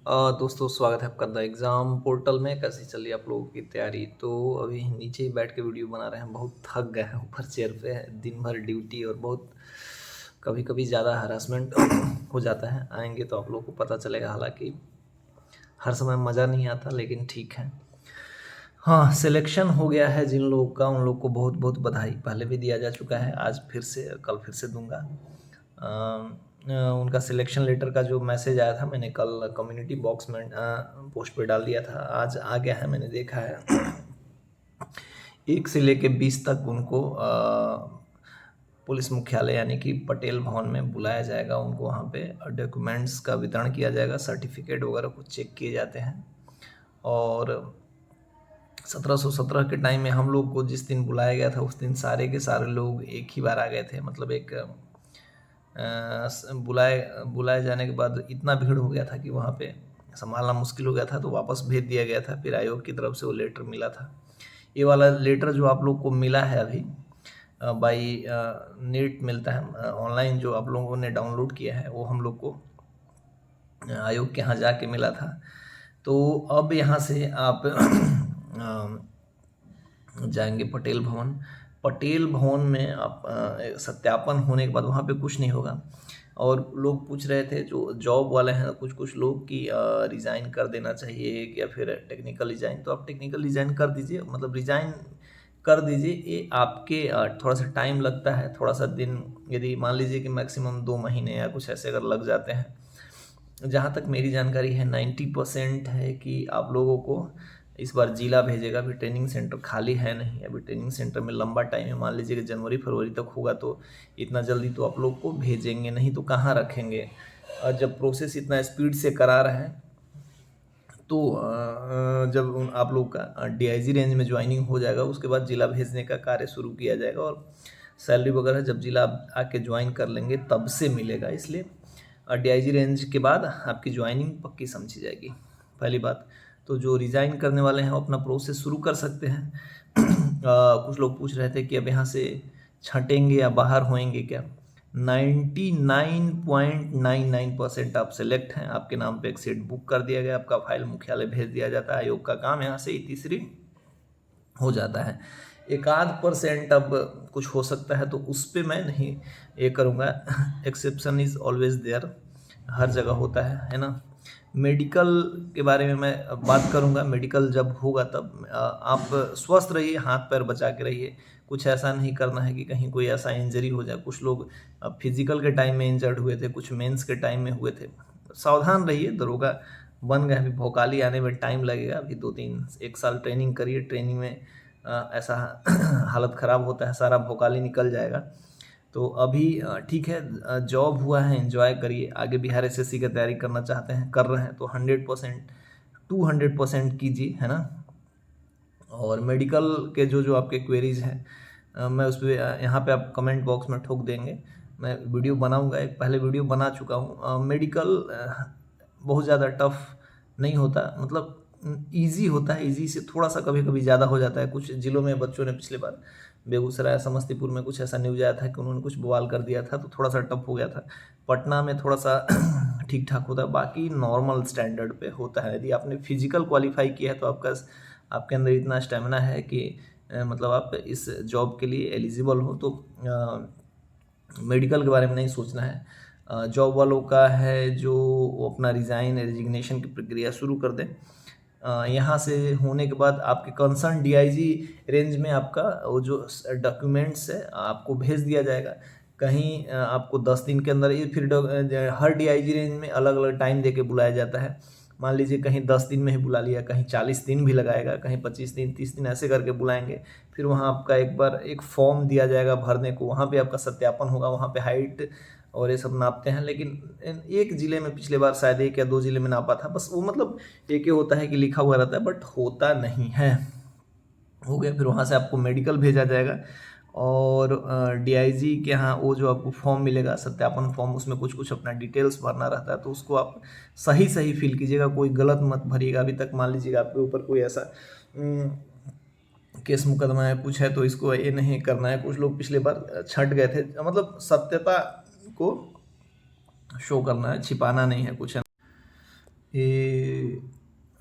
दोस्तों स्वागत है आपका द एग्ज़ाम पोर्टल में। कैसी चल रही है आप लोगों की तैयारी? तो अभी नीचे ही बैठ के वीडियो बना रहे हैं, बहुत थक गए हैं ऊपर चेयर पे दिन भर ड्यूटी और बहुत कभी कभी ज़्यादा हरासमेंट हो जाता है। आएंगे तो आप लोगों को पता चलेगा, हालांकि हर समय मज़ा नहीं आता लेकिन ठीक है। हाँ, सिलेक्शन हो गया है जिन लोगों का, उन लोग को बहुत बहुत बधाई। पहले भी दिया जा चुका है, आज फिर से, कल फिर से दूंगा। उनका सिलेक्शन लेटर का जो मैसेज आया था, मैंने कल कम्युनिटी बॉक्स में पोस्ट पे डाल दिया था। आज आ गया है, मैंने देखा है। 1 से लेके 20 तक उनको पुलिस मुख्यालय यानी कि पटेल भवन में बुलाया जाएगा। उनको वहाँ पे डॉक्यूमेंट्स का वितरण किया जाएगा, सर्टिफिकेट वगैरह कुछ चेक किए जाते हैं। और 1717 के टाइम में हम लोग को जिस दिन बुलाया गया था, उस दिन सारे के सारे लोग एक ही बार आ गए थे। मतलब एक बुलाए बुलाए जाने के बाद इतना भीड़ हो गया था कि वहाँ पे संभालना मुश्किल हो गया था, तो वापस भेज दिया गया था। फिर आयोग की तरफ से वो लेटर मिला था। ये वाला लेटर जो आप लोग को मिला है अभी बाई नेट मिलता है, ऑनलाइन जो आप लोगों ने डाउनलोड किया है, वो हम लोग को आयोग के यहाँ जाके मिला था। तो अब यहाँ से आप जाएंगे पटेल भवन। पटेल भवन में आप सत्यापन होने के बाद वहाँ पे कुछ नहीं होगा। और लोग पूछ रहे थे, जो जॉब वाले हैं, कुछ कुछ लोग कि रिज़ाइन कर देना चाहिए या फिर टेक्निकल रिज़ाइन। तो आप टेक्निकल रिज़ाइन कर दीजिए, मतलब रिज़ाइन कर दीजिए। ये आपके थोड़ा सा टाइम लगता है, थोड़ा सा दिन, यदि मान लीजिए कि मैक्सिमम 2 महीने या कुछ ऐसे अगर लग जाते हैं। जहाँ तक मेरी जानकारी है 90% है कि आप लोगों को इस बार जिला भेजेगा। अभी ट्रेनिंग सेंटर खाली है नहीं, अभी ट्रेनिंग सेंटर में लंबा टाइम है। मान लीजिए कि जनवरी फरवरी तक होगा, तो इतना जल्दी तो आप लोग को भेजेंगे नहीं, तो कहाँ रखेंगे। जब प्रोसेस इतना स्पीड से करा रहे हैं, तो जब आप लोग का डीआईजी रेंज में ज्वाइनिंग हो जाएगा, उसके बाद जिला भेजने का कार्य शुरू किया जाएगा। और सैलरी वगैरह जब जिला आके ज्वाइन कर लेंगे तब से मिलेगा। इसलिए डीआईजी रेंज के बाद आपकी ज्वाइनिंग पक्की समझी जाएगी। पहली बात तो जो रिज़ाइन करने वाले हैं वो अपना प्रोसेस शुरू कर सकते हैं। कुछ लोग पूछ रहे थे कि अब यहाँ से छटेंगे या बाहर होएंगे क्या। 99.99% आप सेलेक्ट हैं, आपके नाम पे एक सीट बुक कर दिया गया, आपका फाइल मुख्यालय भेज दिया जाता है। आयोग का काम यहाँ से ही तीसरी हो जाता है। 1-आध% अब कुछ हो सकता है, तो उस पर मैं नहीं ये करूँगा। एक्सेप्शन इज़ ऑलवेज देयर, हर जगह होता है ना। मेडिकल के बारे में मैं बात करूँगा। मेडिकल जब होगा तब आप स्वस्थ रहिए, हाथ पैर बचा के रहिए। कुछ ऐसा नहीं करना है कि कहीं कोई ऐसा इंजरी हो जाए। कुछ लोग फिजिकल के टाइम में इंजर्ड हुए थे, कुछ मेंस के टाइम में हुए थे। सावधान रहिए। दरोगा बन गए, अभी भोकाली आने में टाइम लगेगा। अभी 2-3 1 साल ट्रेनिंग करिए। ट्रेनिंग में ऐसा हालत ख़राब होता है, सारा भोकाली निकल जाएगा। तो अभी ठीक है, जॉब हुआ है, एंजॉय करिए। आगे बिहार एसएससी की तैयारी करना चाहते हैं, कर रहे हैं, तो 100% 200% कीजिए, है ना। और मेडिकल के जो जो आपके क्वेरीज हैं, मैं उस पर यहाँ पे आप कमेंट बॉक्स में ठोक देंगे। मैं वीडियो बनाऊंगा, एक पहले वीडियो बना चुका हूँ। मेडिकल बहुत ज़्यादा टफ नहीं होता, मतलब इजी होता है। इजी से थोड़ा सा कभी कभी ज़्यादा हो जाता है। कुछ जिलों में बच्चों ने पिछले बार बेगूसराय समस्तीपुर में कुछ ऐसा न्यूज आया था कि उन्होंने कुछ बवाल कर दिया था, तो थोड़ा सा टफ हो गया था। पटना में थोड़ा सा ठीक ठाक होता है, बाकी नॉर्मल स्टैंडर्ड पे होता है। यदि आपने फिजिकल क्वालिफाई किया है तो आपके अंदर इतना स्टेमिना है कि मतलब आप इस जॉब के लिए एलिजिबल हो, तो मेडिकल के बारे में नहीं सोचना है। जॉब वालों का है जो वो अपना रेजिग्नेशन की प्रक्रिया शुरू कर दें। यहाँ से होने के बाद आपके कंसर्न डीआईजी रेंज में आपका वो जो डॉक्यूमेंट्स है आपको भेज दिया जाएगा। कहीं आपको 10 दिन के अंदर, ये फिर हर डीआईजी रेंज में अलग अलग टाइम दे के बुलाया जाता है। मान लीजिए कहीं 10 दिन में ही बुला लिया, कहीं 40 दिन भी लगाएगा, कहीं 25 दिन 30 दिन ऐसे करके बुलाएंगे। फिर वहाँ आपका एक बार एक फॉर्म दिया जाएगा भरने को, वहाँ पे आपका सत्यापन होगा। वहाँ पे हाइट और ये सब नापते हैं, लेकिन एक ज़िले में पिछले बार शायद 1 या 2 ज़िले में नापा था बस। वो मतलब एक ही होता है कि लिखा हुआ रहता है, बट होता नहीं है। हो गया, फिर वहाँ से आपको मेडिकल भेजा जाएगा। और डीआईजी के यहाँ वो जो आपको फॉर्म मिलेगा, सत्यापन फॉर्म, उसमें कुछ कुछ अपना डिटेल्स भरना रहता है, तो उसको आप सही सही फिल कीजिएगा, कोई गलत मत भरिएगा। अभी तक मान लीजिएगा आपके ऊपर कोई ऐसा केस मुकदमा है, कुछ है, तो इसको ये नहीं करना है। कुछ लोग पिछले बार छट गए थे, मतलब सत्यता को शो करना है, छिपाना नहीं है कुछ, है। ये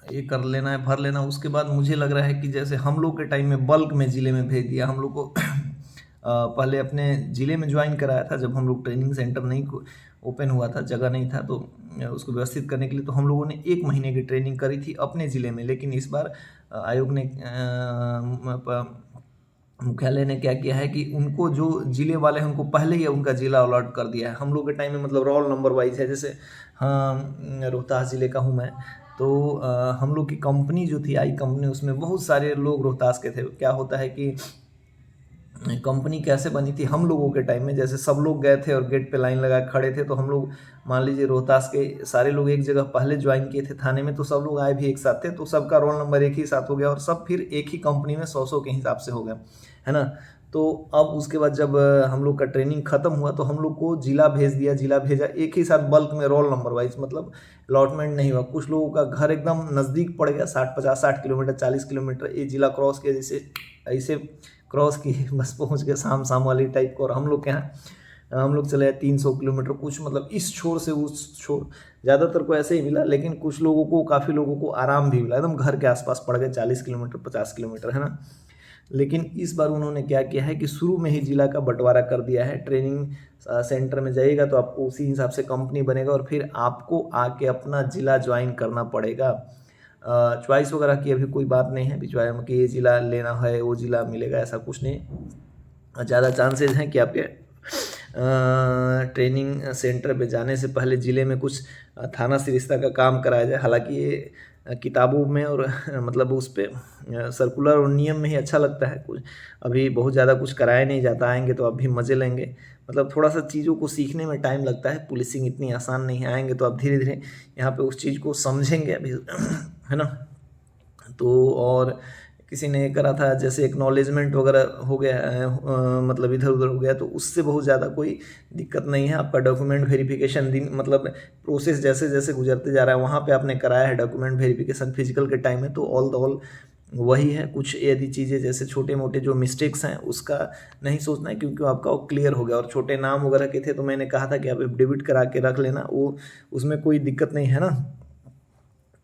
ये कर लेना है, भर लेना। उसके बाद मुझे लग रहा है कि जैसे हम लोग के टाइम में बल्क में ज़िले में भेज दिया हम लोग को। पहले अपने ज़िले में ज्वाइन कराया था जब हम लोग ट्रेनिंग सेंटर नहीं ओपन हुआ था, जगह नहीं था, तो उसको व्यवस्थित करने के लिए तो हम लोगों ने 1 महीने की ट्रेनिंग करी थी अपने ज़िले में। लेकिन इस बार आयोग ने मुख्यालय ने क्या किया है कि उनको जो ज़िले वाले हैं उनको पहले ही उनका ज़िला अलॉट कर दिया है। हम लोग के टाइम में मतलब रोल नंबर वाइज है। जैसे हाँ, रोहतास ज़िले का हूँ मैं, तो हम लोग की कंपनी जो थी आई कंपनी, उसमें बहुत सारे लोग रोहतास के थे। क्या होता है कि कंपनी कैसे बनी थी हम लोगों के टाइम में, जैसे सब लोग गए थे और गेट पे लाइन लगा खड़े थे, तो हम लोग मान लीजिए रोहतास के सारे लोग एक जगह पहले ज्वाइन किए थे थाने में, तो सब लोग आए भी एक साथ थे, तो सबका रोल नंबर एक ही साथ हो गया और सब फिर एक ही कंपनी में 100-100 के हिसाब से हो गया, है ना। तो अब उसके बाद जब हम लोग का ट्रेनिंग खत्म हुआ तो हम लोग को जिला भेज दिया, जिला भेजा एक ही साथ बल्क में रोल नंबर वाइज, मतलब अलॉटमेंट नहीं हुआ। कुछ लोगों का घर एकदम नज़दीक पड़ गया, 60 किलोमीटर 40 किलोमीटर, ये जिला क्रॉस किया, जैसे ऐसे क्रॉस की बस पहुंच गए शाम वाली टाइप को। और हम लोग के यहाँ हम लोग चले 300 किलोमीटर कुछ, मतलब इस छोर से उस छोर। ज़्यादातर को ऐसे ही मिला, लेकिन कुछ लोगों को, काफ़ी लोगों को आराम भी मिला, एकदम घर के आसपास पड़ गए, 40 किलोमीटर 50 किलोमीटर, है ना। लेकिन इस बार उन्होंने क्या किया है कि शुरू में ही जिला का बंटवारा कर दिया है। ट्रेनिंग सेंटर में जाइएगा तो आपको उसी हिसाब से कंपनी बनेगा और फिर आपको आके अपना जिला ज्वाइन करना पड़ेगा। चॉइस वगैरह की अभी कोई बात नहीं है, चॉइस में कि ये ज़िला लेना है वो ज़िला मिलेगा, ऐसा कुछ नहीं। ज़्यादा चांसेस हैं कि आपके ट्रेनिंग सेंटर पे जाने से पहले ज़िले में कुछ थाना सरिस्ता का काम कराया जाए। हालांकि ये किताबों में और मतलब उस पर सर्कुलर और नियम में ही अच्छा लगता है, कुछ अभी बहुत ज़्यादा कुछ कराया नहीं जाता। आएंगे तो अभी मज़े लेंगे, मतलब थोड़ा सा चीज़ों को सीखने में टाइम लगता है। पुलिसिंग इतनी आसान नहीं है, आएंगे तो आप धीरे धीरे यहाँ पे उस चीज़ को समझेंगे अभी, है ना। तो और किसी ने करा था जैसे एक्नॉलेजमेंट वगैरह हो गया मतलब इधर उधर हो गया, तो उससे बहुत ज़्यादा कोई दिक्कत नहीं है। आपका डॉक्यूमेंट वेरिफिकेशन दिन मतलब प्रोसेस जैसे जैसे गुजरते जा रहा है, वहाँ पे आपने कराया है डॉक्यूमेंट वेरिफिकेशन फिजिकल के टाइम में, तो ऑल द ऑल वही है। कुछ यदि चीज़ें जैसे छोटे मोटे जो मिस्टेक्स हैं उसका नहीं सोचना है, क्योंकि आपका वो क्लियर हो गया। और छोटे नाम वगैरह के थे तो मैंने कहा था कि आप एफिडेविट करा के रख लेना, वो उसमें कोई दिक्कत नहीं है ना।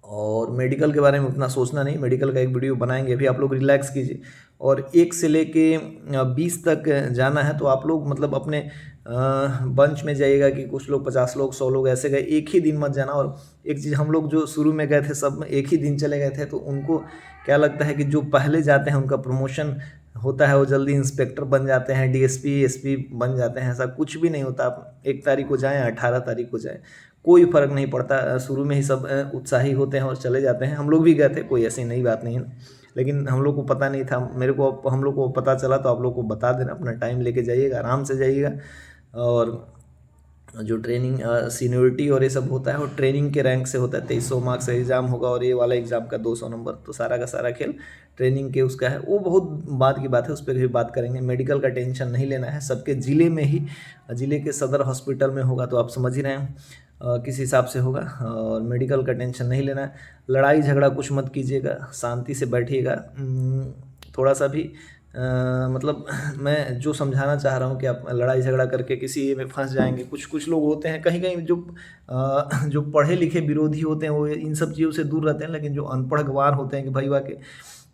और मेडिकल के बारे में उतना सोचना नहीं, मेडिकल का एक वीडियो बनाएंगे, अभी आप लोग रिलैक्स कीजिए। और 1 से लेके 20 तक जाना है तो आप लोग मतलब अपने बंच में जाइएगा कि कुछ लोग 50 लोग 100 लोग ऐसे गए, एक ही दिन मत जाना। और एक चीज़, हम लोग जो शुरू में गए थे सब में एक ही दिन चले गए थे, तो उनको क्या लगता है कि जो पहले जाते हैं उनका प्रमोशन होता है, वो जल्दी इंस्पेक्टर बन जाते हैं, डीएसपी एसपी बन जाते हैं। ऐसा कुछ भी नहीं होता। आप 1 तारीख को जाएँ 18 तारीख को जाएँ, कोई फ़र्क नहीं पड़ता। शुरू में ही सब उत्साही होते हैं और चले जाते हैं। हम लोग भी गए थे, कोई ऐसी नई बात नहीं है, लेकिन हम लोग को पता नहीं था। मेरे को हम लोग को पता चला तो आप लोग को बता देना। अपना टाइम लेके जाइएगा, आराम से जाइएगा। और जो ट्रेनिंग सीनियरिटी और ये सब होता है वो ट्रेनिंग के रैंक से होता है। 2300 मार्क्स का एग्ज़ाम होगा और ये वाला एग्ज़ाम का 200 नंबर, तो सारा का सारा खेल ट्रेनिंग के उसका है। वो बहुत बाद की बात है, उस पर भी बात करेंगे। मेडिकल का टेंशन नहीं लेना है, सबके ज़िले में ही, ज़िले के सदर हॉस्पिटल में होगा, तो आप समझ ही रहे हैं किस हिसाब से होगा। और मेडिकल का टेंशन नहीं लेना है। लड़ाई झगड़ा कुछ मत कीजिएगा, शांति से बैठिएगा। थोड़ा सा भी मतलब मैं जो समझाना चाह रहा हूँ कि आप लड़ाई झगड़ा करके किसी में फंस जाएंगे। कुछ कुछ लोग होते हैं कहीं कहीं जो पढ़े लिखे विरोधी होते हैं, वो इन सब चीज़ों से दूर रहते हैं। लेकिन जो अनपढ़ गवार होते हैं कि भाई वाह के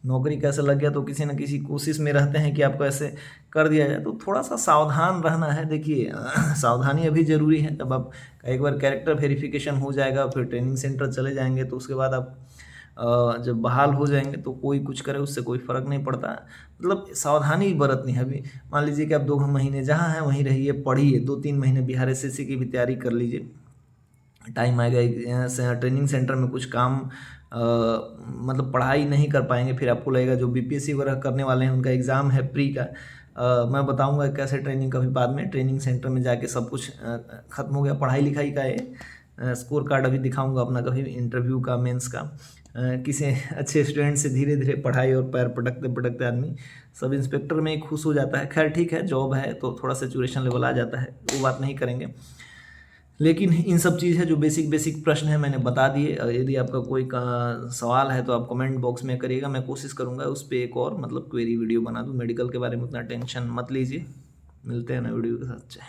नौकरी कैसे लग गया, तो किसी न किसी कोशिश में रहते हैं कि आपको ऐसे कर दिया जाए, तो थोड़ा सा सावधान रहना है। देखिए सावधानी अभी ज़रूरी है। जब आप एक बार कैरेक्टर वेरिफिकेशन हो जाएगा, फिर ट्रेनिंग सेंटर चले जाएंगे, तो उसके बाद आप जब बहाल हो जाएंगे तो कोई कुछ करे उससे कोई फ़र्क नहीं पड़ता। मतलब सावधानी बरतनी है। अभी मान लीजिए कि आप 2 महीने जहाँ हैं वहीं रहिए, पढ़िए, 2-3 महीने बिहार एसएससी की भी तैयारी कर लीजिए। टाइम आएगा ट्रेनिंग सेंटर में कुछ काम मतलब पढ़ाई नहीं कर पाएंगे, फिर आपको लगेगा जो बीपीएससी वगैरह करने वाले हैं उनका एग्ज़ाम है प्री का। मैं बताऊंगा कैसे ट्रेनिंग का भी बाद में। ट्रेनिंग सेंटर में जाके सब कुछ ख़त्म हो गया, पढ़ाई लिखाई का ये स्कोर कार्ड अभी दिखाऊंगा अपना कभी इंटरव्यू का, मेंस का। किसी अच्छे स्टूडेंट से धीरे धीरे पढ़ाई और पैर पटकते पटकते आदमी सब इंस्पेक्टर में ही खुश हो जाता है। खैर ठीक है, जॉब है तो थोड़ा सेचुरेशन लेवल आ जाता है, वो बात नहीं करेंगे। लेकिन इन सब चीज़ है जो बेसिक बेसिक प्रश्न है मैंने बता दिए। यदि आपका कोई सवाल है तो आप कमेंट बॉक्स में करिएगा, मैं कोशिश करूँगा उस पर एक और मतलब क्वेरी वीडियो बना दूँ। मेडिकल के बारे में उतना टेंशन मत लीजिए। मिलते हैं ना वीडियो के साथ।